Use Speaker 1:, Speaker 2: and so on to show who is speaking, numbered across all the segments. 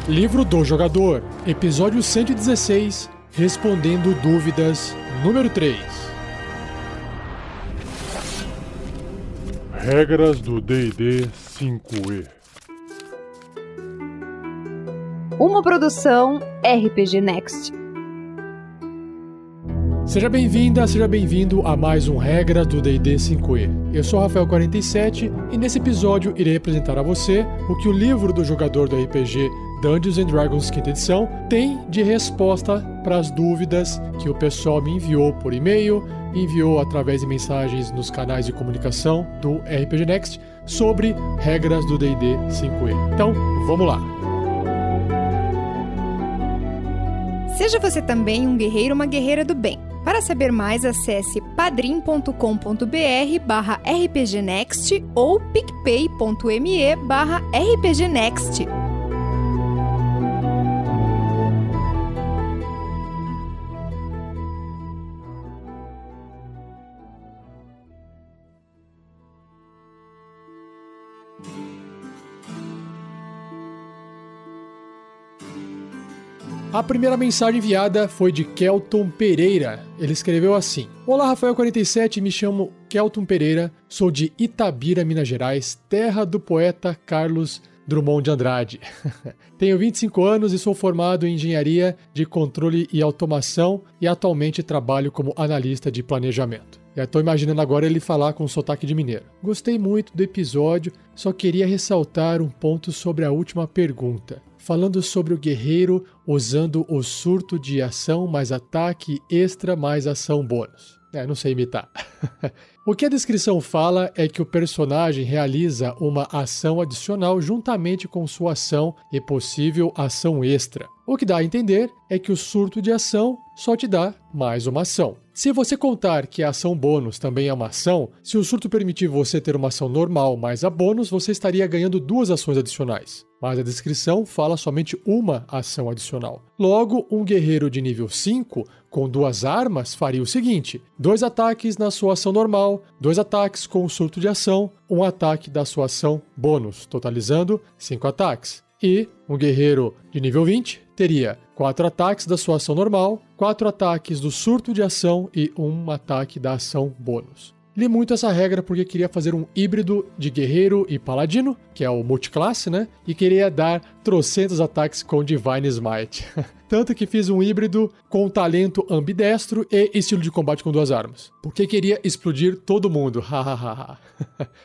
Speaker 1: Livro do Jogador, episódio 116, Respondendo Dúvidas, número 3.
Speaker 2: Regras do D&D 5e.
Speaker 3: Uma produção RPG Next.
Speaker 1: Seja bem-vinda, seja bem-vindo a mais um Regras do D&D 5e. Eu sou Rafael47 e nesse episódio irei apresentar a você o que o livro do jogador do RPG Dungeons & Dragons 5ª edição tem de resposta para as dúvidas que o pessoal me enviou por e-mail, enviou através de mensagens nos canais de comunicação do RPG Next sobre regras do D&D 5e. Então, vamos lá!
Speaker 3: Seja você também um guerreiro ou uma guerreira do bem. Para saber mais, acesse padrim.com.br/rpgnext ou picpay.me/rpgnext.
Speaker 1: A primeira mensagem enviada foi de Kelton Pereira. Ele escreveu assim: Olá, Rafael47, me chamo Kelton Pereira, sou de Itabira, Minas Gerais, terra do poeta Carlos Drummond de Andrade. Tenho 25 anos e sou formado em Engenharia de Controle e Automação e atualmente trabalho como analista de planejamento. Já estou imaginando agora ele falar com sotaque de mineiro. Gostei muito do episódio, só queria ressaltar um ponto sobre a última pergunta. Falando sobre o guerreiro usando o surto de ação mais ataque extra mais ação bônus. Não sei imitar. O que a descrição fala é que o personagem realiza uma ação adicional juntamente com sua ação e possível ação extra. O que dá a entender é que o surto de ação só te dá mais uma ação. Se você contar que a ação bônus também é uma ação, se o surto permitir você ter uma ação normal mais a bônus, você estaria ganhando 2 ações adicionais. Mas a descrição fala somente uma ação adicional. Logo, um guerreiro de nível 5 com 2 armas faria o seguinte: 2 ataques na sua ação normal, 2 ataques com o surto de ação, 1 ataque da sua ação bônus, totalizando 5 ataques. E um guerreiro de nível 20 teria 4 ataques da sua ação normal, 4 ataques do surto de ação e 1 ataque da ação bônus. Li muito essa regra porque queria fazer um híbrido de guerreiro e paladino, que é o multiclasse, né? E queria dar trocentos ataques com Divine Smite. Tanto que fiz um híbrido com talento ambidestro e estilo de combate com 2 armas. Porque queria explodir todo mundo.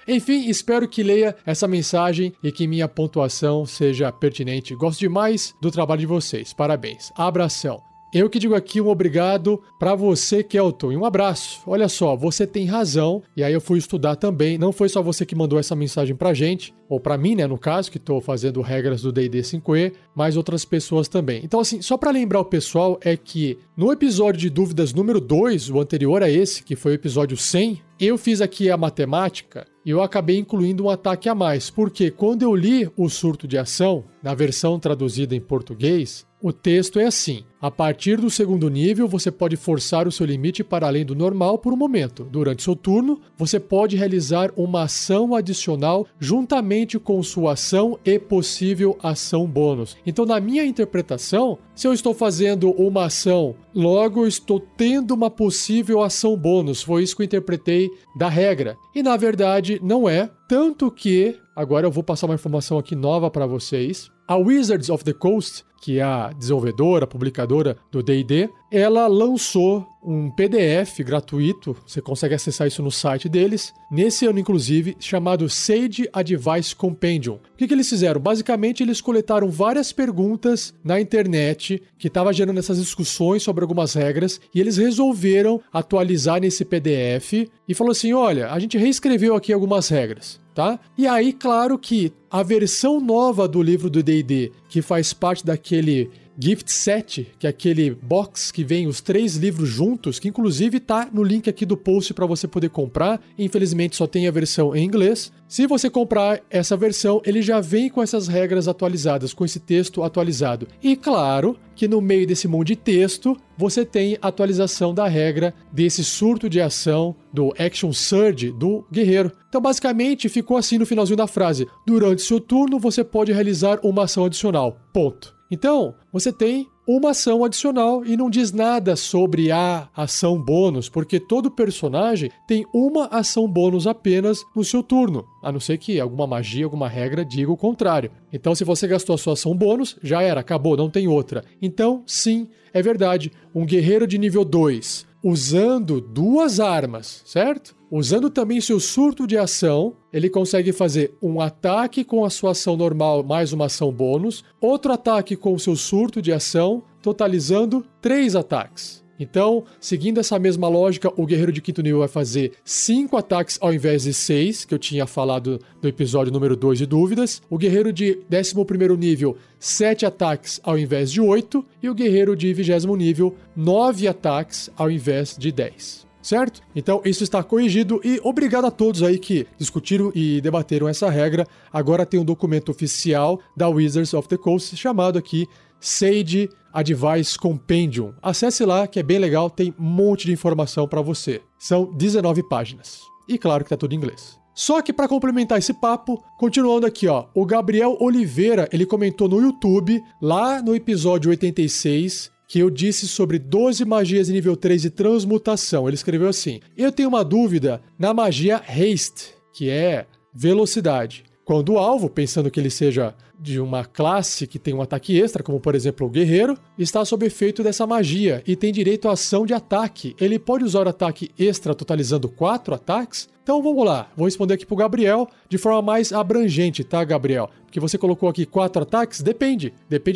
Speaker 1: Enfim, espero que leia essa mensagem e que minha pontuação seja pertinente. Gosto demais do trabalho de vocês. Parabéns. Abração. Eu que digo aqui um obrigado pra você, Kelton, e um abraço. Olha só, você tem razão, e aí eu fui estudar também, não foi só você que mandou essa mensagem pra gente, ou pra mim, né, no caso, que tô fazendo regras do D&D 5e, mas outras pessoas também. Então, assim, só pra lembrar o pessoal, é que no episódio de dúvidas número 2, o anterior a esse, que foi o episódio 100, eu fiz aqui a matemática e eu acabei incluindo um ataque a mais, porque quando eu li o surto de ação, na versão traduzida em português, o texto é assim: a partir do 2º nível, você pode forçar o seu limite para além do normal por um momento. Durante seu turno, você pode realizar uma ação adicional juntamente com sua ação e possível ação bônus. Então, na minha interpretação, se eu estou fazendo uma ação, logo eu estou tendo uma possível ação bônus. Foi isso que eu interpretei da regra. E, na verdade, não é. Tanto que, agora eu vou passar uma informação aqui nova para vocês. A Wizards of the Coast, que é a desenvolvedora, a publicadora do D&D, ela lançou um PDF gratuito, você consegue acessar isso no site deles, nesse ano inclusive, chamado Sage Advice Compendium. O que eles fizeram? Basicamente, eles coletaram várias perguntas na internet que estavam gerando essas discussões sobre algumas regras e eles resolveram atualizar nesse PDF e falou assim, olha, a gente reescreveu aqui algumas regras. Tá? E aí, claro que a versão nova do livro do D&D, que faz parte daquele gift set, que é aquele box que vem os 3 livros juntos, que inclusive tá no link aqui do post para você poder comprar. Infelizmente só tem a versão em inglês. Se você comprar essa versão, ele já vem com essas regras atualizadas, com esse texto atualizado. E claro que no meio desse monte de texto, você tem a atualização da regra desse surto de ação, do Action Surge do guerreiro. Então basicamente ficou assim no finalzinho da frase: durante durante seu turno, você pode realizar uma ação adicional. Ponto. Então, você tem uma ação adicional e não diz nada sobre a ação bônus, porque todo personagem tem uma ação bônus apenas no seu turno, a não ser que alguma magia, alguma regra diga o contrário. Então, se você gastou a sua ação bônus, já era, acabou, não tem outra. Então, sim, é verdade, um guerreiro de nível 2, usando 2 armas, certo? Usando também seu surto de ação, ele consegue fazer um ataque com a sua ação normal mais uma ação bônus, outro ataque com o seu surto de ação, totalizando 3 ataques. Então, seguindo essa mesma lógica, o guerreiro de 5º nível vai fazer 5 ataques ao invés de 6, que eu tinha falado no episódio número 2 de dúvidas. O guerreiro de 11º nível, 7 ataques ao invés de 8. E o guerreiro de 20º nível, 9 ataques ao invés de 10. Certo? Então isso está corrigido e obrigado a todos aí que discutiram e debateram essa regra. Agora tem um documento oficial da Wizards of the Coast chamado aqui Sage Advice Compendium. Acesse lá que é bem legal, tem um monte de informação para você. São 19 páginas. E claro que tá tudo em inglês. Só que para complementar esse papo, continuando aqui, ó, o Gabriel Oliveira, ele comentou no YouTube, lá no episódio 86, que eu disse sobre 12 magias de nível 3 de transmutação. Ele escreveu assim: eu tenho uma dúvida na magia Haste, que é velocidade. Quando o alvo, pensando que ele seja de uma classe que tem um ataque extra, como por exemplo o guerreiro, está sob efeito dessa magia e tem direito à ação de ataque, ele pode usar o ataque extra totalizando 4 ataques? Então vamos lá, vou responder aqui pro Gabriel de forma mais abrangente, tá, Gabriel? Porque você colocou aqui 4 ataques? Depende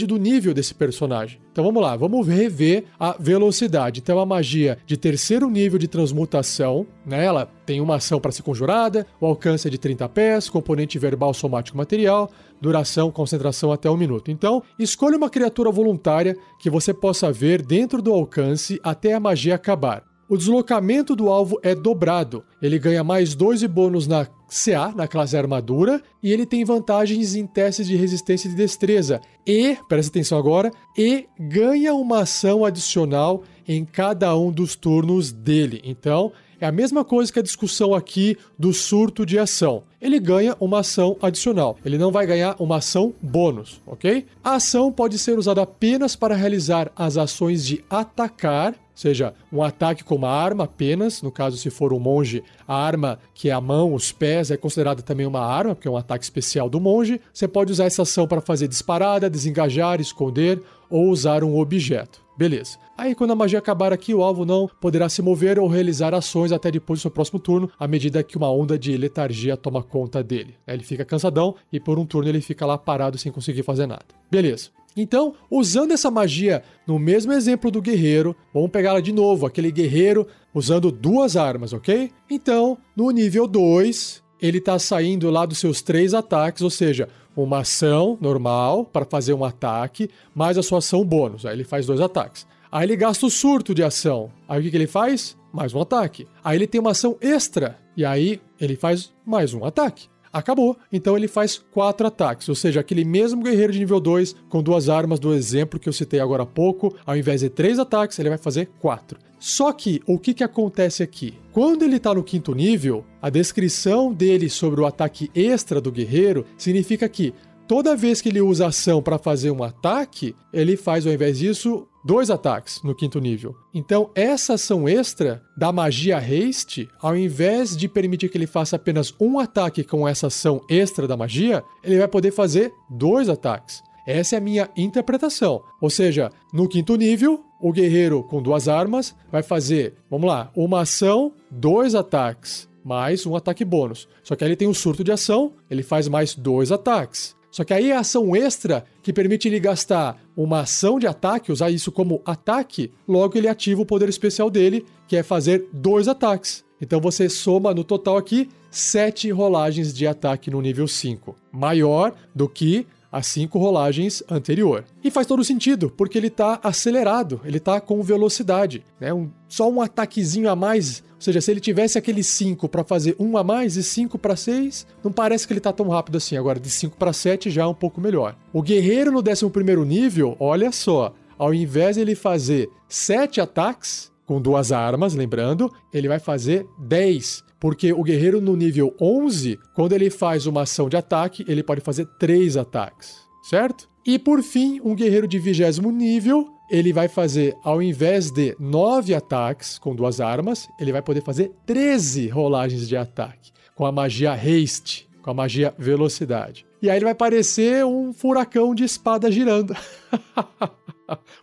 Speaker 1: do nível desse personagem. Então vamos lá, vamos rever a velocidade. Então a magia de 3º nível de transmutação, né? Ela tem uma ação para ser conjurada, o alcance é de 30 pés, componente verbal somático material, duração, concentração até 1 minuto. Então, escolha uma criatura voluntária que você possa ver dentro do alcance até a magia acabar. O deslocamento do alvo é dobrado. Ele ganha mais 2 de bônus na CA, na classe armadura, e ele tem vantagens em testes de resistência e de destreza. E, presta atenção agora, e ganha uma ação adicional em cada um dos turnos dele. Então, é a mesma coisa que a discussão aqui do surto de ação. Ele ganha uma ação adicional. Ele não vai ganhar uma ação bônus, ok? A ação pode ser usada apenas para realizar as ações de atacar, ou seja, um ataque com uma arma apenas. No caso, se for um monge, a arma que é a mão, os pés, é considerada também uma arma, porque é um ataque especial do monge. Você pode usar essa ação para fazer disparada, desengajar, esconder ou usar um objeto. Beleza. Aí, quando a magia acabar aqui, o alvo não poderá se mover ou realizar ações até depois do seu próximo turno, à medida que uma onda de letargia toma conta dele. Ele fica cansadão e por um turno ele fica lá parado sem conseguir fazer nada. Beleza. Então, usando essa magia no mesmo exemplo do guerreiro, vamos pegar ela de novo, aquele guerreiro usando 2 armas, ok? Então, no nível 2, ele está saindo lá dos seus 3 ataques, ou seja, uma ação normal para fazer um ataque, mais a sua ação bônus. Aí ele faz 2 ataques. Aí ele gasta o surto de ação. Aí o que ele faz? Mais um ataque. Aí ele tem uma ação extra. E aí ele faz mais um ataque. Acabou. Então ele faz 4 ataques. Ou seja, aquele mesmo guerreiro de nível 2 com 2 armas do exemplo que eu citei agora há pouco, ao invés de 3 ataques, ele vai fazer 4. Só que o que acontece aqui? Quando ele está no 5º nível, a descrição dele sobre o ataque extra do guerreiro significa que toda vez que ele usa ação para fazer um ataque, ele faz, ao invés disso, 2 ataques no 5º nível. Então, essa ação extra da magia Haste, ao invés de permitir que ele faça apenas um ataque com essa ação extra da magia, ele vai poder fazer 2 ataques. Essa é a minha interpretação. Ou seja, no 5º nível, o guerreiro com 2 armas vai fazer, vamos lá, uma ação, 2 ataques, mais um ataque bônus. Só que aí ele tem um surto de ação, ele faz mais 2 ataques. Só que aí a ação extra, que permite ele gastar uma ação de ataque, usar isso como ataque, logo ele ativa o poder especial dele, que é fazer 2 ataques. Então você soma no total aqui 7 rolagens de ataque no nível 5. Maior do que as 5 rolagens anterior. E faz todo sentido, porque ele está acelerado, ele está com velocidade, né? Só um ataquezinho a mais, ou seja, se ele tivesse aquele 5 para fazer 1 a mais e 5 para 6, não parece que ele está tão rápido assim. Agora, de 5 para 7 já é um pouco melhor. O guerreiro no 11º nível, olha só, ao invés de ele fazer 7 ataques com 2 armas, lembrando, ele vai fazer 10, Porque o guerreiro no nível 11, quando ele faz uma ação de ataque, ele pode fazer 3 ataques, certo? E por fim, um guerreiro de 20º nível, ele vai fazer, ao invés de 9 ataques com 2 armas, ele vai poder fazer 13 rolagens de ataque, com a magia Haste, com a magia Velocidade. E aí ele vai parecer um furacão de espada girando.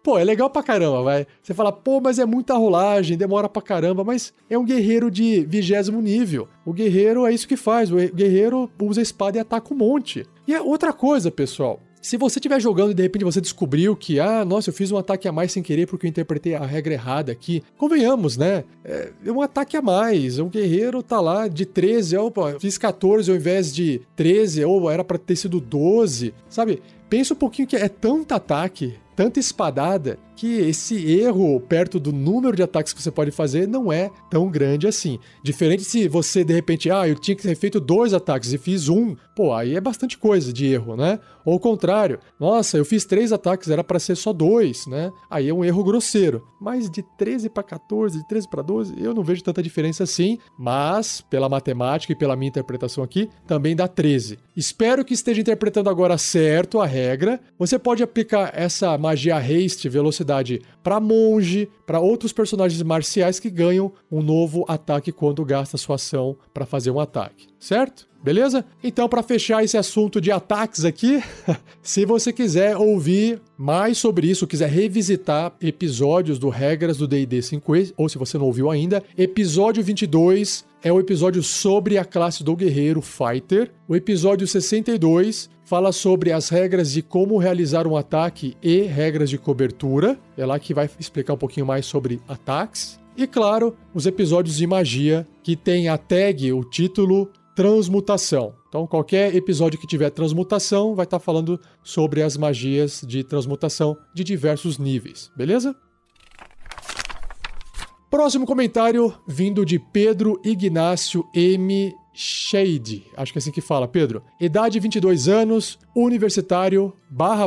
Speaker 1: Pô, é legal pra caramba, vai. Você fala, pô, mas é muita rolagem, demora pra caramba, mas é um guerreiro de 20º nível. O guerreiro é isso que faz, o guerreiro usa a espada e ataca um monte. E é outra coisa, pessoal. Se você estiver jogando e de repente você descobriu que, nossa, eu fiz um ataque a mais sem querer porque eu interpretei a regra errada aqui. Convenhamos, né? É um ataque a mais. O guerreiro tá lá de 13, opa, fiz 14 ao invés de 13, ou era pra ter sido 12, sabe? Pensa um pouquinho que é tanto ataque, tanta espadada, que esse erro perto do número de ataques que você pode fazer não é tão grande assim. Diferente se você, de repente, eu tinha que ter feito 2 ataques e fiz 1, pô, aí é bastante coisa de erro, né? Ou o contrário, nossa, eu fiz 3 ataques, era para ser só 2, né? Aí é um erro grosseiro. Mas de 13 para 14, de 13 para 12, eu não vejo tanta diferença assim, mas pela matemática e pela minha interpretação aqui, também dá 13. Espero que esteja interpretando agora certo a regra. Você pode aplicar essa magia Haste, velocidade, para monge, para outros personagens marciais que ganham um novo ataque quando gasta sua ação para fazer um ataque, certo? Beleza? Então, para fechar esse assunto de ataques aqui, se você quiser ouvir mais sobre isso, quiser revisitar episódios do Regras do D&D 5e, ou se você não ouviu ainda, episódio 22 é o episódio sobre a classe do guerreiro Fighter. O episódio 62 fala sobre as regras de como realizar um ataque e regras de cobertura. É lá que vai explicar um pouquinho mais sobre ataques. E, claro, os episódios de magia, que tem a tag, o título Transmutação. Então, qualquer episódio que tiver transmutação vai estar falando sobre as magias de transmutação de diversos níveis, beleza? Próximo comentário vindo de Pedro Ignácio M. Shade. Acho que é assim que fala, Pedro. Idade 22 anos, universitário,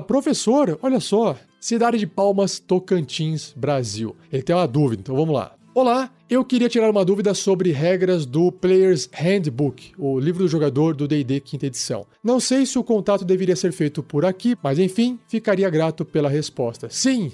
Speaker 1: /professor, olha só. Cidade de Palmas, Tocantins, Brasil. Ele tem uma dúvida, então vamos lá. Olá, eu queria tirar uma dúvida sobre regras do Player's Handbook, o livro do jogador do D&D 5ª edição. Não sei se o contato deveria ser feito por aqui, mas enfim, ficaria grato pela resposta. Sim!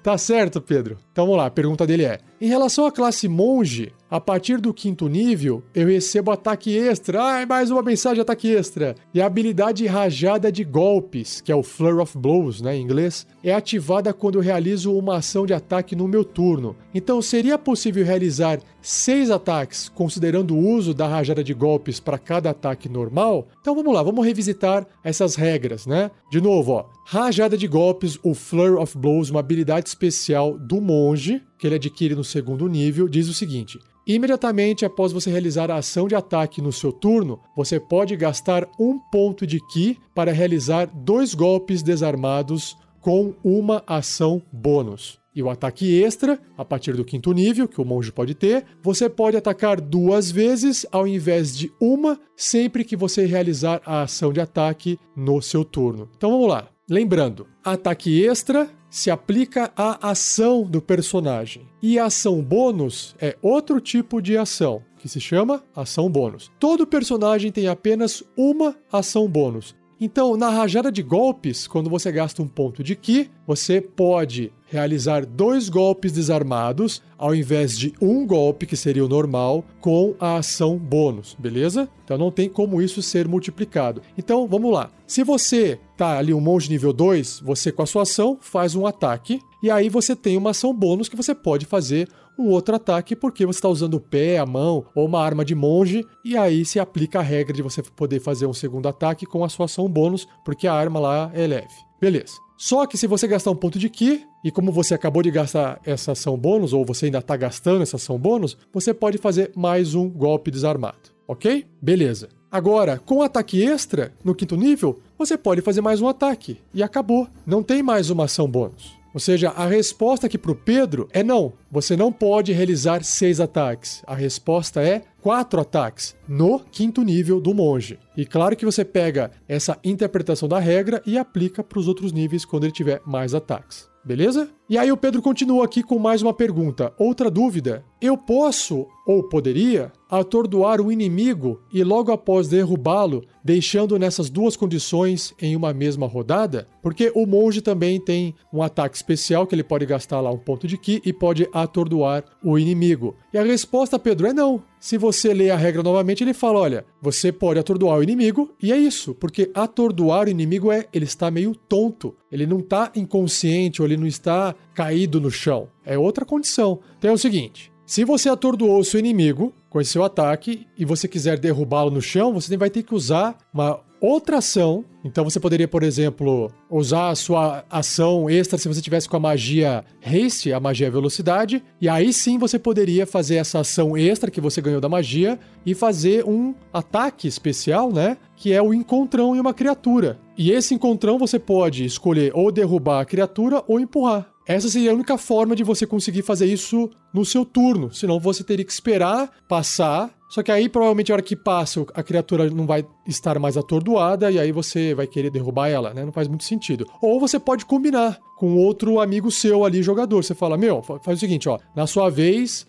Speaker 1: Tá certo, Pedro. Então vamos lá, a pergunta dele é: em relação à classe monge, a partir do 5º nível, eu recebo ataque extra. Mais uma mensagem de ataque extra. E a habilidade rajada de golpes, que é o Flurry of Blows, né, em inglês, é ativada quando eu realizo uma ação de ataque no meu turno. Então, seria possível realizar 6 ataques, considerando o uso da rajada de golpes para cada ataque normal? Então vamos lá, vamos revisitar essas regras, né? De novo, ó, rajada de golpes, o Flurry of Blows, uma habilidade especial do monge, que ele adquire no 2º nível, diz o seguinte: imediatamente após você realizar a ação de ataque no seu turno, você pode gastar 1 ponto de Ki para realizar 2 golpes desarmados com uma ação bônus. E o ataque extra, a partir do 5º nível, que o monge pode ter, você pode atacar 2 vezes ao invés de uma, sempre que você realizar a ação de ataque no seu turno. Então vamos lá. Lembrando, ataque extra se aplica à ação do personagem. E a ação bônus é outro tipo de ação, que se chama ação bônus. Todo personagem tem apenas uma ação bônus. Então, na rajada de golpes, quando você gasta 1 ponto de Ki, você pode realizar 2 golpes desarmados, ao invés de 1 golpe, que seria o normal, com a ação bônus, beleza? Então não tem como isso ser multiplicado. Então, vamos lá. Se você tá ali um monge nível 2, você com a sua ação faz um ataque, e aí você tem uma ação bônus que você pode fazer um outro ataque, porque você está usando o pé, a mão ou uma arma de monge, e aí se aplica a regra de você poder fazer um segundo ataque com a sua ação bônus, porque a arma lá é leve. Beleza. Só que se você gastar 1 ponto de Ki, e como você acabou de gastar essa ação bônus, ou você ainda está gastando essa ação bônus, você pode fazer mais um golpe desarmado, ok? Beleza. Agora, com ataque extra, no 5º nível, você pode fazer mais um ataque, e acabou. Não tem mais uma ação bônus. Ou seja, a resposta aqui para o Pedro é não. Você não pode realizar 6 ataques. A resposta é 4 ataques no 5º nível do monge. E claro que você pega essa interpretação da regra e aplica para os outros níveis quando ele tiver mais ataques. Beleza? E aí o Pedro continua aqui com mais uma pergunta. Outra dúvida. Eu posso, ou poderia, atordoar o inimigo e logo após derrubá-lo, deixando nessas duas condições em uma mesma rodada? Porque o monge também tem um ataque especial que ele pode gastar lá um ponto de ki e pode atordoar o inimigo. E a resposta, Pedro, é não. Se você ler a regra novamente, ele fala, olha, você pode atordoar o inimigo e é isso, porque atordoar o inimigo ele está meio tonto, ele não está inconsciente ou ele não está caído no chão. É outra condição. Então é o seguinte, se você atordoou o seu inimigo com esse seu ataque e você quiser derrubá-lo no chão, você vai ter que usar uma outra ação. Então você poderia, por exemplo, usar a sua ação extra se você tivesse com a magia haste, a magia velocidade, e aí sim você poderia fazer essa ação extra que você ganhou da magia e fazer um ataque especial, né? Que é o encontrão em uma criatura. E esse encontrão você pode escolher ou derrubar a criatura ou empurrar. Essa seria a única forma de você conseguir fazer isso no seu turno, senão você teria que esperar passar. Só que aí, provavelmente, a hora que passa, a criatura não vai estar mais atordoada e aí você vai querer derrubar ela, né? Não faz muito sentido. Ou você pode combinar com outro amigo seu ali, jogador. Você fala, faz o seguinte, ó, na sua vez,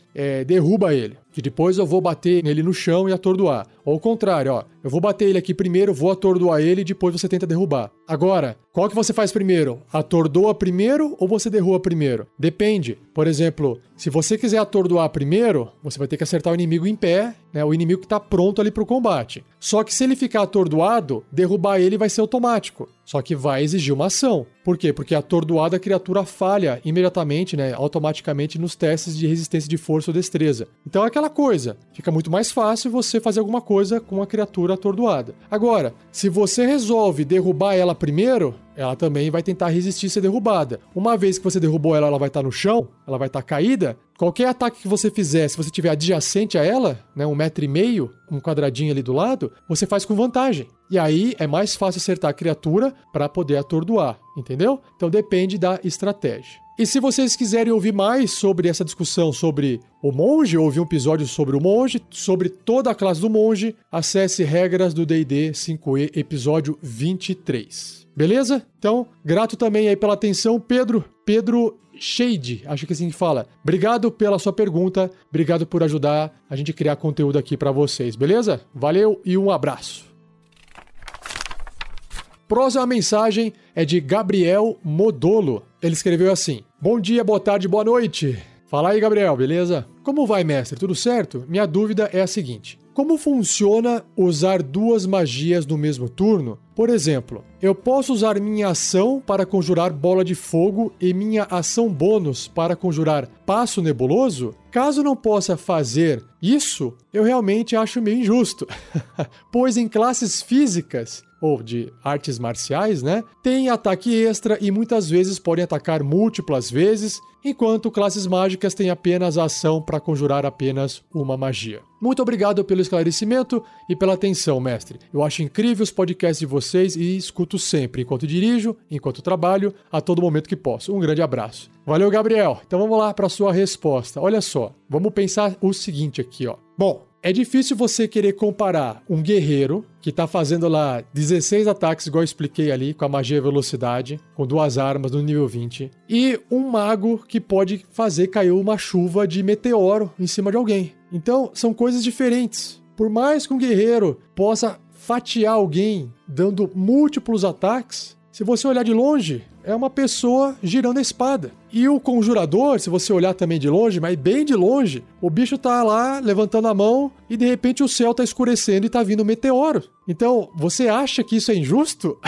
Speaker 1: derruba ele, que depois eu vou bater nele no chão e atordoar. Ou o contrário, ó, eu vou bater ele aqui primeiro, vou atordoar ele e depois você tenta derrubar. Agora, qual que você faz primeiro? Atordoa primeiro ou você derruba primeiro? Depende. Por exemplo, se você quiser atordoar primeiro, você vai ter que acertar o inimigo em pé, né? O inimigo que tá pronto ali pro combate. Só que se ele ficar atordoado, derrubar ele vai ser automático. Só que vai exigir uma ação. Por quê? Porque atordoada a criatura falha imediatamente, né? Automaticamente nos testes de resistência de força ou destreza. Então é aquela coisa. Fica muito mais fácil você fazer alguma coisa com a criatura atordoada. Agora, se você resolve derrubar ela primeiro, ela também vai tentar resistir a ser derrubada. Uma vez que você derrubou ela, ela vai estar no chão, ela vai estar caída. Qualquer ataque que você fizer, se você tiver adjacente a ela, né, 1,5 m, um quadradinho ali do lado, você faz com vantagem. E aí é mais fácil acertar a criatura para poder atordoar, entendeu? Então depende da estratégia. E se vocês quiserem ouvir mais sobre essa discussão sobre o monge, ouvir um episódio sobre o monge, sobre toda a classe do monge, acesse Regras do D&D 5e, episódio 23. Beleza? Então, grato também aí pela atenção, Pedro Shade, acho que é assim que fala. Obrigado pela sua pergunta, obrigado por ajudar a gente a criar conteúdo aqui para vocês, beleza? Valeu e um abraço. Próxima mensagem é de Gabriel Modolo. Ele escreveu assim: bom dia, boa tarde, boa noite. Fala aí, Gabriel, beleza? Como vai, mestre? Tudo certo? Minha dúvida é a seguinte: como funciona usar duas magias no mesmo turno? Por exemplo, eu posso usar minha ação para conjurar bola de fogo e minha ação bônus para conjurar passo nebuloso? Caso não possa fazer isso, eu realmente acho meio injusto. Pois em classes físicas, ou de artes marciais, né, tem ataque extra e muitas vezes podem atacar múltiplas vezes, enquanto classes mágicas têm apenas a ação para conjurar apenas uma magia. Muito obrigado pelo esclarecimento e pela atenção, mestre. Eu acho incrível os podcasts de vocês e escuto sempre, enquanto dirijo, enquanto trabalho, a todo momento que posso. Um grande abraço. Valeu, Gabriel. Então vamos lá para a sua resposta. Olha só, vamos pensar o seguinte aqui, ó. Bom, é difícil você querer comparar um guerreiro que tá fazendo lá 16 ataques, igual eu expliquei ali, com a magia velocidade, com 2 armas no nível 20, e um mago que pode fazer cair uma chuva de meteoro em cima de alguém. Então, são coisas diferentes. Por mais que um guerreiro possa fatiar alguém dando múltiplos ataques, se você olhar de longe, é uma pessoa girando a espada. E o conjurador, se você olhar também de longe, mas bem de longe, o bicho tá lá levantando a mão e de repente o céu tá escurecendo e tá vindo um meteoro. Então, você acha que isso é injusto?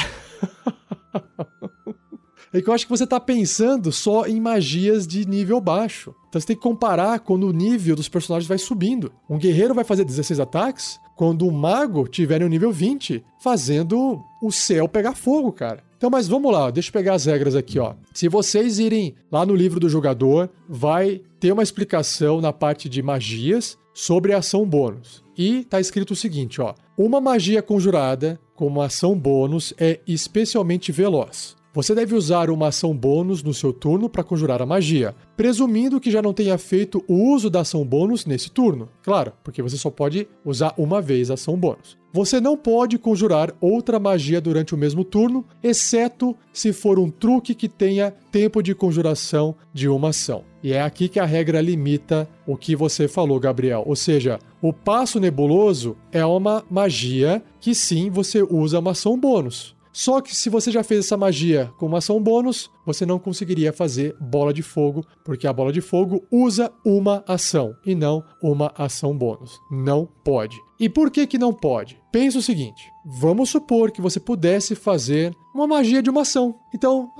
Speaker 1: É que eu acho que você tá pensando só em magias de nível baixo. Então você tem que comparar quando o nível dos personagens vai subindo. Um guerreiro vai fazer 16 ataques quando um mago tiver no nível 20 fazendo o céu pegar fogo, cara. Então, mas vamos lá, deixa eu pegar as regras aqui, ó. Se vocês irem lá no livro do jogador, vai ter uma explicação na parte de magias sobre a ação bônus. E tá escrito o seguinte, ó. Uma magia conjurada com uma ação bônus é especialmente veloz. Você deve usar uma ação bônus no seu turno para conjurar a magia, presumindo que já não tenha feito o uso da ação bônus nesse turno. Claro, porque você só pode usar uma vez a ação bônus. você não pode conjurar outra magia durante o mesmo turno, exceto se for um truque que tenha tempo de conjuração de uma ação. E é aqui que a regra limita o que você falou, Gabriel. Ou seja, o passo nebuloso é uma magia que sim, você usa uma ação bônus. Só que se você já fez essa magia com uma ação bônus, você não conseguiria fazer bola de fogo, porque a bola de fogo usa uma ação e não uma ação bônus. Não pode. E por que não pode? Pensa o seguinte, vamos supor que você pudesse fazer uma magia de uma ação. Então,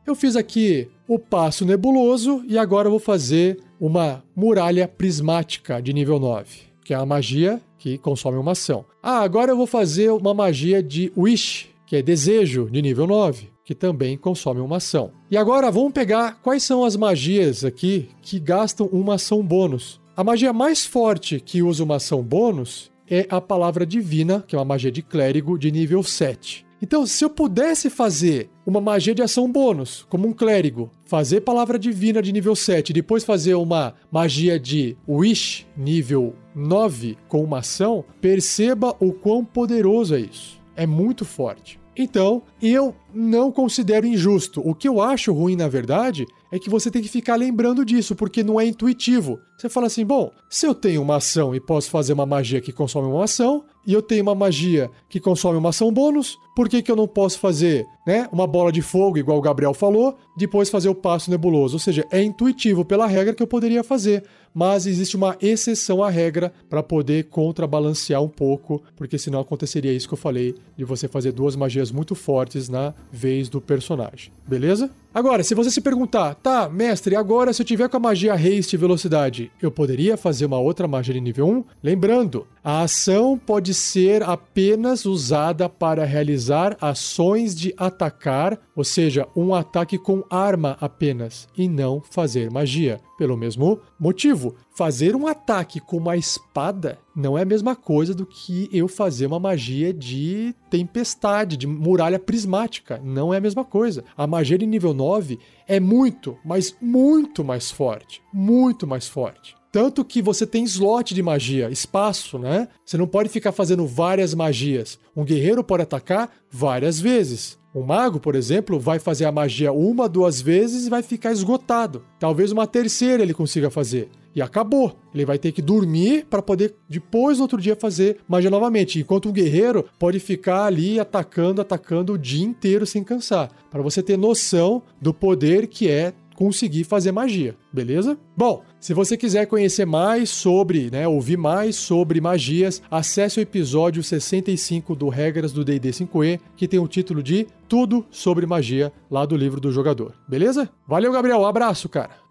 Speaker 1: eu fiz aqui o passo nebuloso e agora eu vou fazer uma muralha prismática de nível 9, que é uma magia que consome uma ação. Agora eu vou fazer uma magia de Wish, que é desejo de nível 9, que também consome uma ação. E agora vamos pegar quais são as magias aqui que gastam uma ação bônus. A magia mais forte que usa uma ação bônus é a palavra divina, que é uma magia de clérigo de nível 7. Então, se eu pudesse fazer uma magia de ação bônus, como um clérigo, fazer palavra divina de nível 7 e depois fazer uma magia de Wish nível 9 com uma ação, perceba o quão poderoso é isso. É muito forte. Então, eu não considero injusto. O que eu acho ruim, na verdade, é que você tem que ficar lembrando disso, porque não é intuitivo. Você fala assim, bom, se eu tenho uma ação e posso fazer uma magia que consome uma ação, e eu tenho uma magia que consome uma ação bônus, por que eu não posso fazer, uma bola de fogo, igual o Gabriel falou, depois fazer o passo nebuloso? Ou seja, é intuitivo pela regra que eu poderia fazer, mas existe uma exceção à regra para poder contrabalancear um pouco, porque senão aconteceria isso que eu falei, de você fazer duas magias muito fortes na vez do personagem. Beleza? Agora, se você se perguntar, tá, mestre, agora se eu tiver com a magia haste e velocidade, eu poderia fazer uma outra magia de nível 1? Lembrando, a ação pode ser apenas usada para realizar ações de atacar, ou seja, um ataque com arma apenas, e não fazer magia. Pelo mesmo motivo, fazer um ataque com uma espada não é a mesma coisa do que eu fazer uma magia de tempestade, de muralha prismática. Não é a mesma coisa. A magia de nível 9 é muito, mas muito mais forte. Muito mais forte. Tanto que você tem slot de magia, espaço, né? Você não pode ficar fazendo várias magias. Um guerreiro pode atacar várias vezes. Um mago, por exemplo, vai fazer a magia 1, 2 vezes e vai ficar esgotado. Talvez uma terceira ele consiga fazer. E acabou. Ele vai ter que dormir para poder, depois, no outro dia, fazer magia novamente. Enquanto um guerreiro pode ficar ali atacando o dia inteiro sem cansar. Para você ter noção do poder que é conseguir fazer magia, beleza? Bom, se você quiser conhecer mais sobre, ouvir mais sobre magias, acesse o episódio 65 do Regras do D&D 5e, que tem o título de Tudo sobre Magia, lá do livro do jogador, beleza? Valeu, Gabriel, um abraço, cara!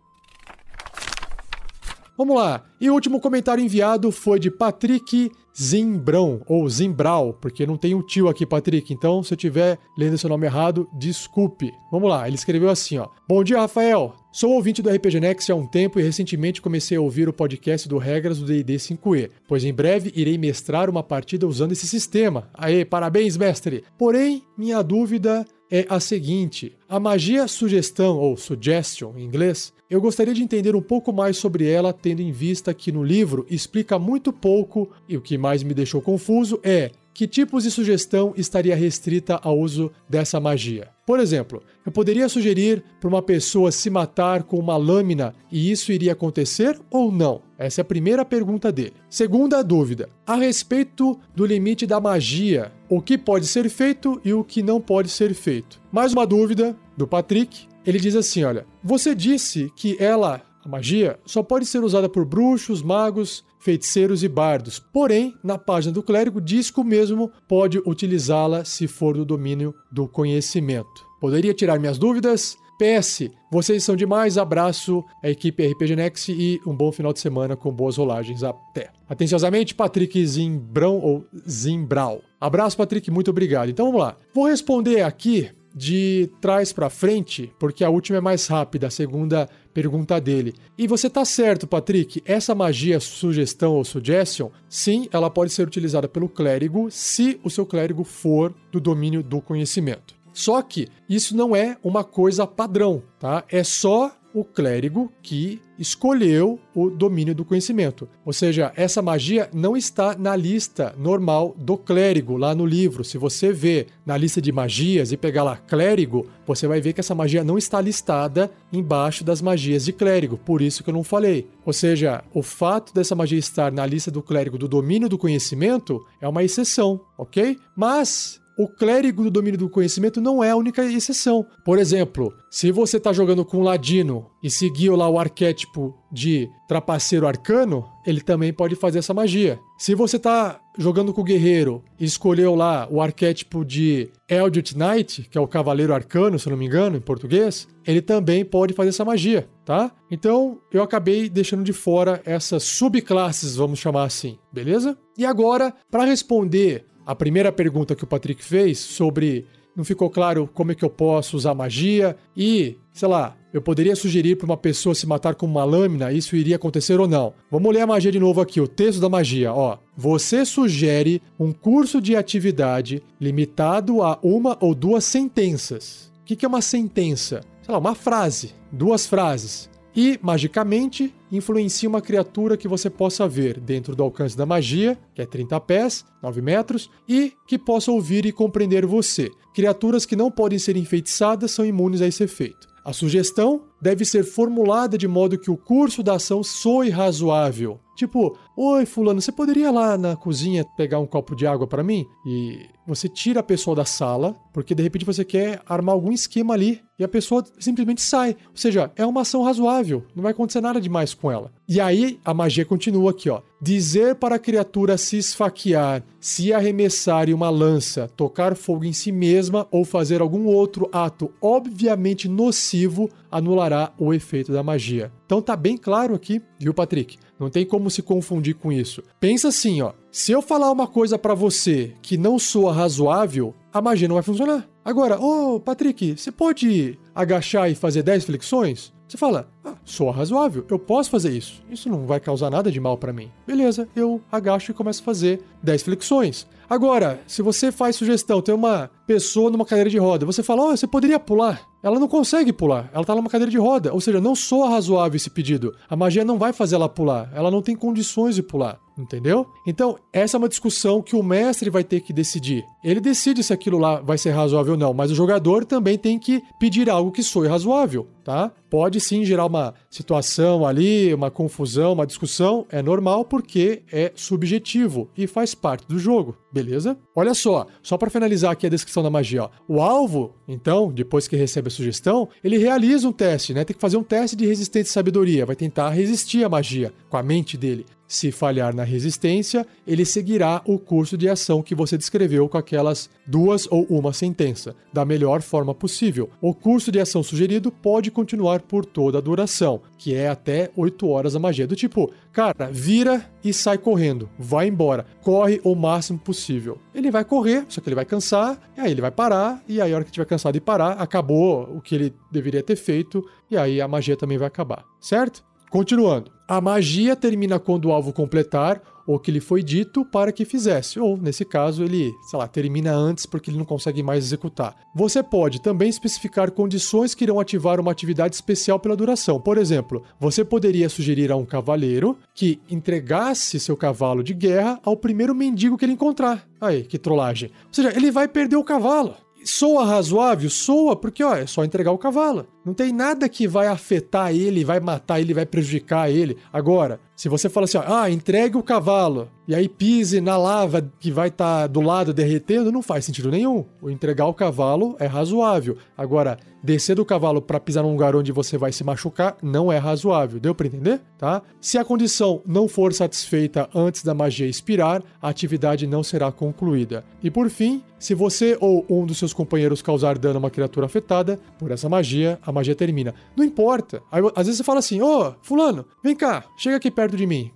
Speaker 1: Vamos lá, e o último comentário enviado foi de Patrick Zimbrão, ou Zimbral, porque não tem um tio aqui, Patrick, então se eu estiver lendo seu nome errado, desculpe. Vamos lá, ele escreveu assim, ó. Bom dia, Rafael. Sou ouvinte do RPG Next há um tempo e recentemente comecei a ouvir o podcast do Regras do D&D 5e, pois em breve irei mestrar uma partida usando esse sistema. Aê, parabéns, mestre! Porém, minha dúvida é a seguinte, a magia sugestão, ou suggestion em inglês, eu gostaria de entender um pouco mais sobre ela, tendo em vista que no livro explica muito pouco, e o que mais me deixou confuso é que tipos de sugestão estaria restrita ao uso dessa magia. Por exemplo, eu poderia sugerir para uma pessoa se matar com uma lâmina e isso iria acontecer ou não? Essa é a primeira pergunta dele. Segunda dúvida, a respeito do limite da magia, o que pode ser feito e o que não pode ser feito. Mais uma dúvida do Patrick, ele diz assim, olha, você disse que a magia, só pode ser usada por bruxos, magos, feiticeiros e bardos. Porém, na página do clérigo diz que o mesmo pode utilizá-la se for do domínio do conhecimento. Poderia tirar minhas dúvidas? PS, vocês são demais, abraço a equipe RPG Next e um bom final de semana com boas rolagens. Até. Atenciosamente, Patrick Zimbrão ou Zimbral. Abraço, Patrick, muito obrigado. Então vamos lá. Vou responder aqui de trás para frente, porque a última é mais rápida, a segunda pergunta dele. E você tá certo, Patrick, essa magia sugestão ou suggestion, sim, ela pode ser utilizada pelo clérigo se o seu clérigo for do domínio do conhecimento. Só que isso não é uma coisa padrão, tá? É só o clérigo que escolheu o domínio do conhecimento. Ou seja, essa magia não está na lista normal do clérigo lá no livro. Se você vê na lista de magias e pegar lá clérigo, você vai ver que essa magia não está listada embaixo das magias de clérigo. Por isso que eu não falei. Ou seja, o fato dessa magia estar na lista do clérigo do domínio do conhecimento é uma exceção, ok? Mas o clérigo do domínio do conhecimento não é a única exceção. Por exemplo, se você está jogando com um ladino e seguiu lá o arquétipo de trapaceiro arcano, ele também pode fazer essa magia. Se você está jogando com o guerreiro e escolheu lá o arquétipo de Eldritch Knight, que é o cavaleiro arcano, se eu não me engano, em português, ele também pode fazer essa magia, tá? Então, eu acabei deixando de fora essas subclasses, vamos chamar assim, beleza? E agora, para responder a primeira pergunta que o Patrick fez sobre não ficou claro como é que eu posso usar magia e, sei lá, eu poderia sugerir para uma pessoa se matar com uma lâmina, isso iria acontecer ou não? Vamos ler a magia de novo aqui, o texto da magia, ó. Você sugere um curso de atividade limitado a 1 ou 2 sentenças. O que é uma sentença? Sei lá, uma frase, 2 frases. E, magicamente, influencia uma criatura que você possa ver dentro do alcance da magia, que é 30 pés, 9 metros, e que possa ouvir e compreender você. Criaturas que não podem ser enfeitiçadas são imunes a esse efeito. A sugestão deve ser formulada de modo que o curso da ação soe razoável. Tipo, oi fulano, você poderia ir lá na cozinha pegar um copo de água para mim? E você tira a pessoa da sala, porque de repente você quer armar algum esquema ali, e a pessoa simplesmente sai. Ou seja, é uma ação razoável, não vai acontecer nada demais com ela. E aí a magia continua aqui, ó. Dizer para a criatura se esfaquear, se arremessar em uma lança, tocar fogo em si mesma ou fazer algum outro ato obviamente nocivo anulará o efeito da magia. Então tá bem claro aqui, viu, Patrick? Não tem como se confundir com isso. Pensa assim, ó. Se eu falar uma coisa pra você que não soa razoável, a magia não vai funcionar. Agora, Patrick, você pode agachar e fazer 10 flexões? Você fala, soa razoável, eu posso fazer isso. Isso não vai causar nada de mal pra mim. Beleza, eu agacho e começo a fazer 10 flexões. Agora, se você faz sugestão, tem uma pessoa numa cadeira de roda, você fala, você poderia pular. Ela não consegue pular, ela tá numa cadeira de roda, ou seja, não soa razoável esse pedido. A magia não vai fazer ela pular, ela não tem condições de pular, entendeu? Então, essa é uma discussão que o mestre vai ter que decidir. Ele decide se aquilo lá vai ser razoável ou não, mas o jogador também tem que pedir algo que soe razoável, tá? Pode sim gerar uma situação ali, uma confusão, uma discussão, é normal porque é subjetivo e faz parte do jogo, beleza? Olha só para finalizar aqui a descrição da magia, ó. O alvo, então, depois que recebe a sugestão, ele realiza um teste, né? Tem que fazer um teste de resistência e sabedoria, vai tentar resistir à magia com a mente dele. Se falhar na resistência, ele seguirá o curso de ação que você descreveu com aquelas 2 ou 1 sentença, da melhor forma possível. O curso de ação sugerido pode continuar por toda a duração, que é até 8 horas a magia. Do tipo, cara, vira e sai correndo, vai embora, corre o máximo possível. Ele vai correr, só que ele vai cansar, e aí ele vai parar, e aí a hora que estiver cansado de parar, acabou o que ele deveria ter feito, e aí a magia também vai acabar, certo? Continuando, a magia termina quando o alvo completar o que lhe foi dito para que fizesse, ou, nesse caso, ele, termina antes porque ele não consegue mais executar. Você pode também especificar condições que irão ativar uma atividade especial pela duração. Por exemplo, você poderia sugerir a um cavaleiro que entregasse seu cavalo de guerra ao primeiro mendigo que ele encontrar. Aí, que trollagem. Ou seja, ele vai perder o cavalo. Soa razoável? Soa, porque é só entregar o cavalo. Não tem nada que vai afetar ele, vai matar ele, vai prejudicar ele. Agora, se você fala assim, entregue o cavalo, e aí pise na lava que vai estar do lado derretendo, não faz sentido nenhum. O entregar o cavalo é razoável. Agora, descer do cavalo para pisar num lugar onde você vai se machucar não é razoável. Deu para entender? Tá? Se a condição não for satisfeita antes da magia expirar, a atividade não será concluída. E por fim, se você ou um dos seus companheiros causar dano a uma criatura afetada por essa magia, a magia termina. Não importa. Aí, às vezes você fala assim, fulano, vem cá, chega aqui perto de mim.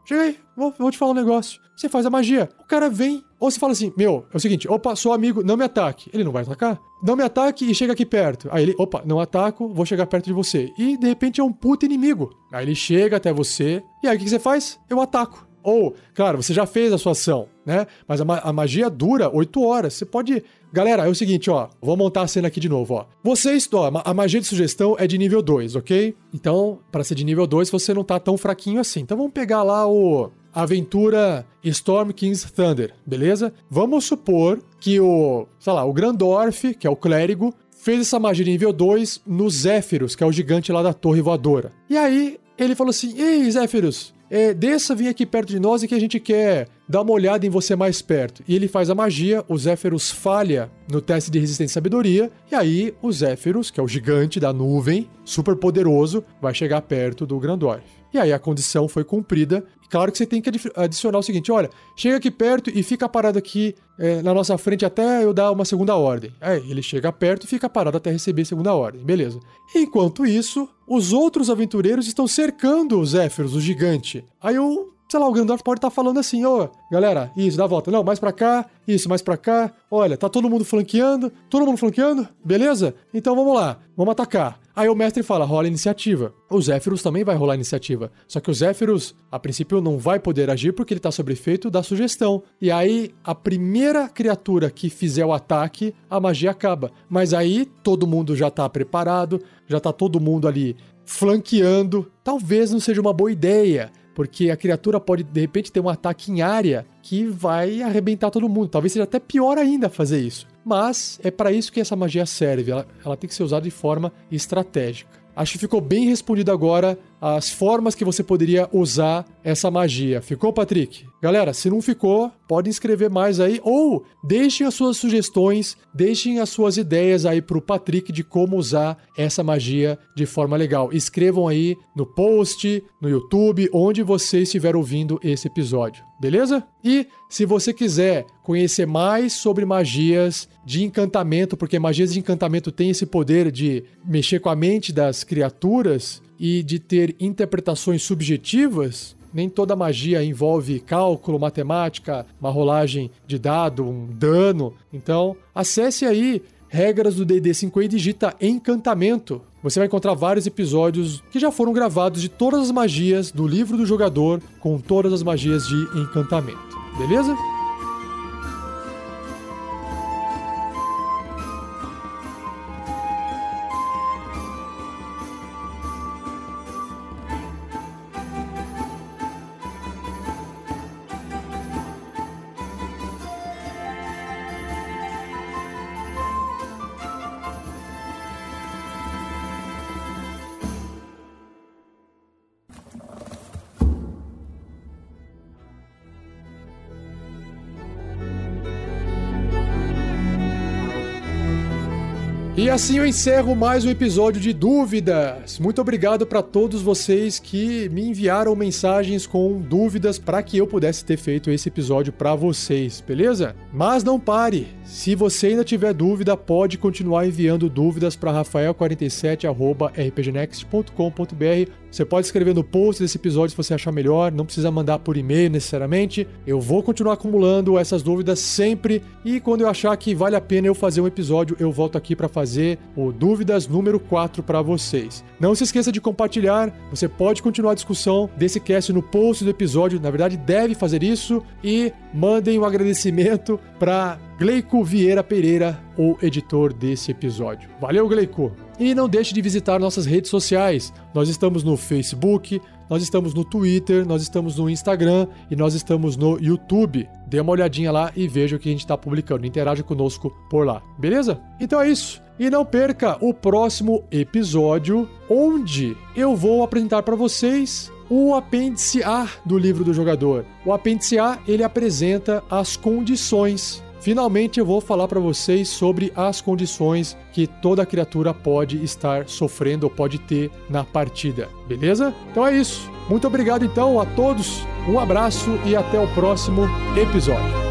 Speaker 1: Chega aí, vou te falar um negócio. Você faz a magia, o cara vem. Ou você fala assim, é o seguinte, sou amigo, não me ataque. Ele não vai atacar. Não me ataque e chega aqui perto. Aí ele, não ataco, vou chegar perto de você. E de repente é um puto inimigo. Aí ele chega até você, e aí o que você faz? Eu ataco. Ou, claro, você já fez a sua ação, né? Mas a magia dura 8 horas. Você pode... Galera, é o seguinte, ó. Vou montar a cena aqui de novo, ó. Vocês, ó, a magia de sugestão é de nível 2, ok? Então, para ser de nível 2, você não tá tão fraquinho assim. Então vamos pegar lá a aventura Storm King's Thunder, beleza? Vamos supor que o Grandorf, que é o clérigo, fez essa magia de nível 2 no Zéfiros, que é o gigante lá da torre voadora. E aí, ele falou assim, ei, Zéfiros, desça, vem aqui perto de nós e que a gente quer dar uma olhada em você mais perto. E ele faz a magia, o Zéfiros falha no teste de resistência e sabedoria, e aí o Zéfiros, que é o gigante da nuvem, super poderoso, vai chegar perto do Grandorf. E aí a condição foi cumprida. E claro que você tem que adicionar o seguinte, olha, chega aqui perto e fica parado aqui na nossa frente até eu dar uma segunda ordem. Aí ele chega perto e fica parado até receber a segunda ordem, beleza. Enquanto isso, os outros aventureiros estão cercando o Zéfiros, o gigante. Aí o Grandorf pode estar falando assim, galera, isso, dá a volta. Não, mais pra cá, isso, mais pra cá. Olha, tá todo mundo flanqueando? Beleza? Então vamos lá, vamos atacar. Aí o mestre fala, rola a iniciativa. O Zéfiros também vai rolar a iniciativa. Só que o Zéfiros, a princípio, não vai poder agir porque ele tá sob efeito da sugestão. E aí, a primeira criatura que fizer o ataque, a magia acaba. Mas aí, todo mundo já tá preparado, já tá todo mundo ali flanqueando. Talvez não seja uma boa ideia, porque a criatura pode, de repente, ter um ataque em área que vai arrebentar todo mundo. Talvez seja até pior ainda fazer isso. Mas é para isso que essa magia serve. Ela tem que ser usada de forma estratégica. Acho que ficou bem respondido agora as formas que você poderia usar essa magia. Ficou, Patrick? Galera, se não ficou, pode escrever mais aí ou deixem as suas sugestões, deixem as suas ideias aí pro Patrick de como usar essa magia de forma legal. Escrevam aí no post, no YouTube, onde você estiver ouvindo esse episódio, beleza? E se você quiser conhecer mais sobre magias de encantamento, porque magias de encantamento têm esse poder de mexer com a mente das criaturas e de ter interpretações subjetivas, nem toda magia envolve cálculo, matemática, uma rolagem de dado, um dano. Então, acesse aí regras do D&D 5e e digita encantamento. Você vai encontrar vários episódios que já foram gravados de todas as magias do livro do jogador, com todas as magias de encantamento. Beleza? E assim eu encerro mais um episódio de Dúvidas. Muito obrigado para todos vocês que me enviaram mensagens com dúvidas para que eu pudesse ter feito esse episódio para vocês, beleza? Mas não pare. Se você ainda tiver dúvida, pode continuar enviando dúvidas para rafael47@rpgnext.com.br. Você pode escrever no post desse episódio se você achar melhor, não precisa mandar por e-mail necessariamente. Eu vou continuar acumulando essas dúvidas sempre e quando eu achar que vale a pena eu fazer um episódio, eu volto aqui para fazer o Dúvidas número 4 para vocês. Não se esqueça de compartilhar, você pode continuar a discussão desse cast no post do episódio, na verdade deve fazer isso, e mandem um agradecimento para Gleico Vieira Pereira, o editor desse episódio. Valeu, Gleico! E não deixe de visitar nossas redes sociais. Nós estamos no Facebook, nós estamos no Twitter, nós estamos no Instagram e nós estamos no YouTube. Dê uma olhadinha lá e veja o que a gente está publicando. Interaja conosco por lá, beleza? Então é isso. E não perca o próximo episódio, onde eu vou apresentar para vocês o apêndice A do livro do jogador. O apêndice A, ele apresenta as condições. Finalmente eu vou falar para vocês sobre as condições que toda criatura pode estar sofrendo ou pode ter na partida, beleza? Então é isso. Muito obrigado então a todos, um abraço e até o próximo episódio.